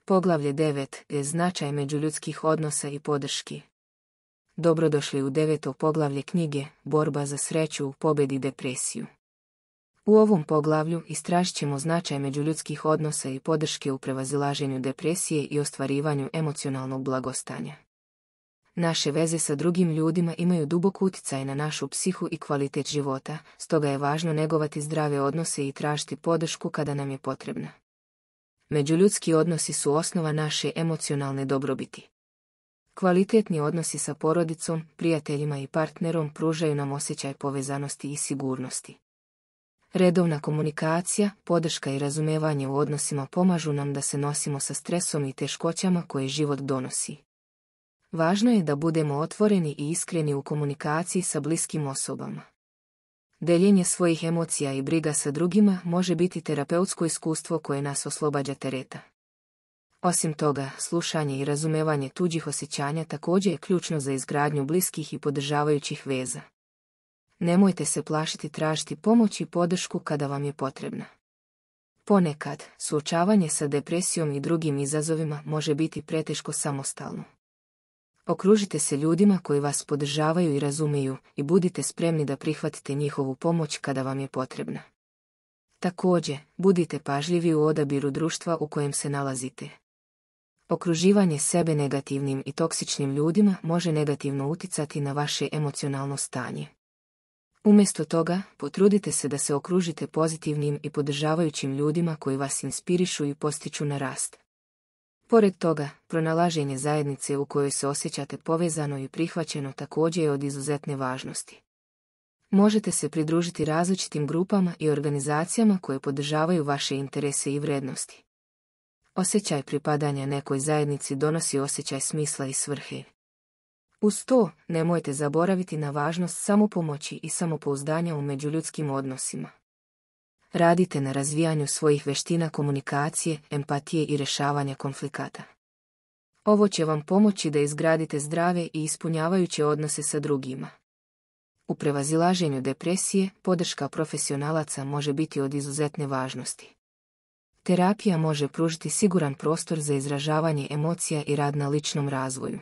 Poglavlje 9 je značaj međuljudskih odnosa i podrški. Dobrodošli u 9. poglavlje knjige Borba za sreću u pobedi depresiju. U ovom poglavlju istražit ćemo značaj međuljudskih odnosa i podrške u prevazilaženju depresije i ostvarivanju emocionalnog blagostanja. Naše veze sa drugim ljudima imaju dubok utjecaj na našu psihu i kvalitet života, stoga je važno negovati zdrave odnose i tražiti podršku kada nam je potrebna. Međuljudski odnosi su osnova naše emocionalne dobrobiti. Kvalitetni odnosi sa porodicom, prijateljima i partnerom pružaju nam osjećaj povezanosti i sigurnosti. Redovna komunikacija, podrška i razumevanje u odnosima pomažu nam da se nosimo sa stresom i teškoćama koje život donosi. Važno je da budemo otvoreni i iskreni u komunikaciji sa bliskim osobama. Deljenje svojih emocija i briga sa drugima može biti terapeutsko iskustvo koje nas oslobađa tereta. Osim toga, slušanje i razumevanje tuđih osjećanja također je ključno za izgradnju bliskih i podržavajućih veza. Nemojte se plašiti tražiti pomoć i podršku kada vam je potrebna. Ponekad, suočavanje sa depresijom i drugim izazovima može biti preteško samostalno. Okružite se ljudima koji vas podržavaju i razumiju i budite spremni da prihvatite njihovu pomoć kada vam je potrebna. Također, budite pažljivi u odabiru društva u kojem se nalazite. Okruživanje sebe negativnim i toksičnim ljudima može negativno utjecati na vaše emocionalno stanje. Umjesto toga, potrudite se da se okružite pozitivnim i podržavajućim ljudima koji vas inspirišu i postiču na rast. Pored toga, pronalaženje zajednice u kojoj se osjećate povezano i prihvaćeno također je od izuzetne važnosti. Možete se pridružiti različitim grupama i organizacijama koje podržavaju vaše interese i vrijednosti. Osjećaj pripadanja nekoj zajednici donosi osjećaj smisla i svrhe. Uz to, nemojte zaboraviti na važnost samopomoći i samopouzdanja u međuljudskim odnosima. Radite na razvijanju svojih veština komunikacije, empatije i rješavanja konflikata. Ovo će vam pomoći da izgradite zdrave i ispunjavajuće odnose sa drugima. U prevazilaženju depresije, podrška profesionalaca može biti od izuzetne važnosti. Terapija može pružiti siguran prostor za izražavanje emocija i rad na ličnom razvoju.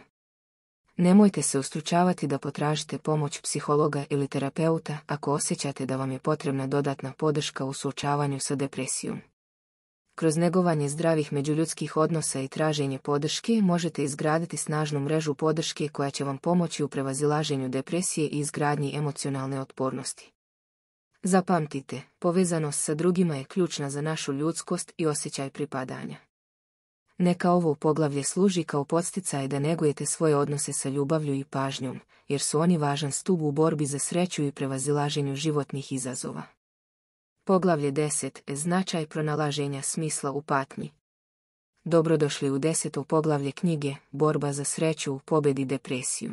Nemojte se ustručavati da potražite pomoć psihologa ili terapeuta ako osjećate da vam je potrebna dodatna podrška u suočavanju sa depresijom. Kroz negovanje zdravih međuljudskih odnosa i traženje podrške možete izgraditi snažnu mrežu podrške koja će vam pomoći u prevazilaženju depresije i izgradnji emocionalne otpornosti. Zapamtite, povezanost sa drugima je ključna za našu ljudskost i osjećaj pripadanja. Neka ovo poglavlje služi kao podsticaj da negujete svoje odnose sa ljubavlju i pažnjom, jer su oni važan stup u borbi za sreću i prevazilaženju životnih izazova. Poglavlje 10. Značaj pronalaženja smisla u patnji. Dobrodošli u 10. poglavlje knjige Borba za sreću u pobedi depresiju.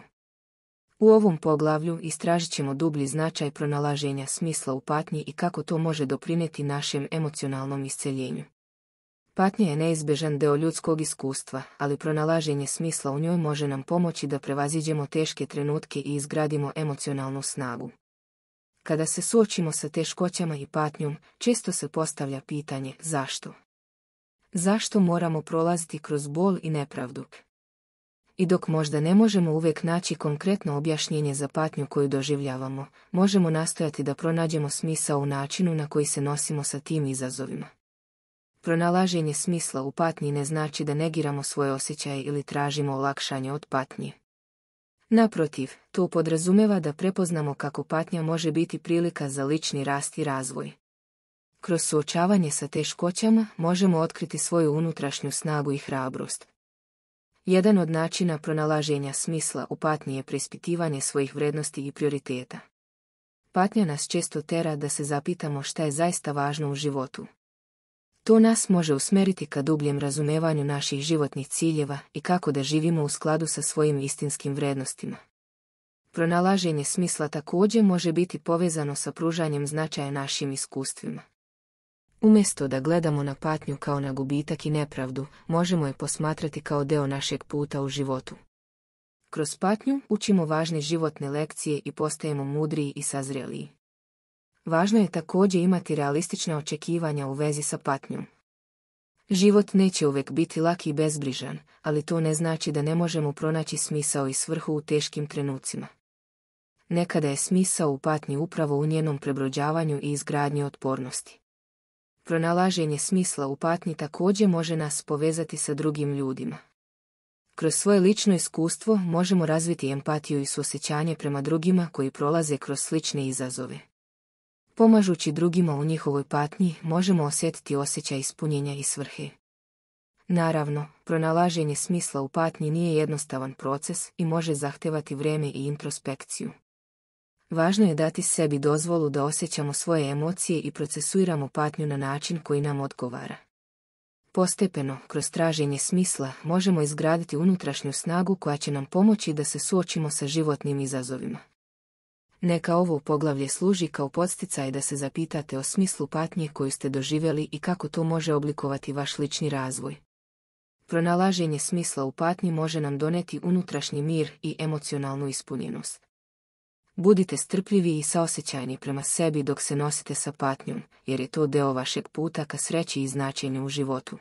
U ovom poglavlju istražit ćemo dublji značaj pronalaženja smisla u patnji i kako to može doprinijeti našem emocionalnom isceljenju. Patnja je neizbježan deo ljudskog iskustva, ali pronalaženje smisla u njoj može nam pomoći da prevaziđemo teške trenutke i izgradimo emocionalnu snagu. Kada se suočimo sa teškoćama i patnjom, često se postavlja pitanje zašto? Zašto moramo prolaziti kroz bol i nepravdu? I dok možda ne možemo uvijek naći konkretno objašnjenje za patnju koju doživljavamo, možemo nastojati da pronađemo smisao u načinu na koji se nosimo sa tim izazovima. Pronalaženje smisla u patnji ne znači da negiramo svoje osjećaje ili tražimo olakšanje od patnje. Naprotiv, to podrazumeva da prepoznamo kako patnja može biti prilika za lični rast i razvoj. Kroz suočavanje sa teškoćama možemo otkriti svoju unutrašnju snagu i hrabrost. Jedan od načina pronalaženja smisla u patnji je preispitivanje svojih vrijednosti i prioriteta. Patnja nas često tera da se zapitamo šta je zaista važno u životu. To nas može usmjeriti ka dubljem razumevanju naših životnih ciljeva i kako da živimo u skladu sa svojim istinskim vrijednostima. Pronalaženje smisla također može biti povezano sa pružanjem značaja našim iskustvima. Umjesto da gledamo na patnju kao na gubitak i nepravdu, možemo je posmatrati kao deo našeg puta u životu. Kroz patnju učimo važne životne lekcije i postajemo mudriji i sazreliji. Važno je također imati realistična očekivanja u vezi sa patnjom. Život neće uvijek biti lak i bezbrižan, ali to ne znači da ne možemo pronaći smisao i svrhu u teškim trenucima. Nekada je smisao u patnji upravo u njenom prebrođavanju i izgradnji otpornosti. Pronalaženje smisla u patnji također može nas povezati sa drugim ljudima. Kroz svoje lično iskustvo možemo razviti empatiju i suosjećanje prema drugima koji prolaze kroz slične izazove. Pomažući drugima u njihovoj patnji možemo osjetiti osjećaj ispunjenja i svrhe. Naravno, pronalaženje smisla u patnji nije jednostavan proces i može zahtevati vrijeme i introspekciju. Važno je dati sebi dozvolu da osjećamo svoje emocije i procesuiramo patnju na način koji nam odgovara. Postepeno, kroz traženje smisla, možemo izgraditi unutrašnju snagu koja će nam pomoći da se suočimo sa životnim izazovima. Neka ovo poglavlje služi kao podsticaj da se zapitate o smislu patnje koju ste doživjeli i kako to može oblikovati vaš lični razvoj. Pronalaženje smisla u patnji može nam doneti unutrašnji mir i emocionalnu ispunjenost. Budite strpljivi i saosjećajni prema sebi dok se nosite sa patnjom, jer je to deo vašeg puta ka sreći i značenju u životu.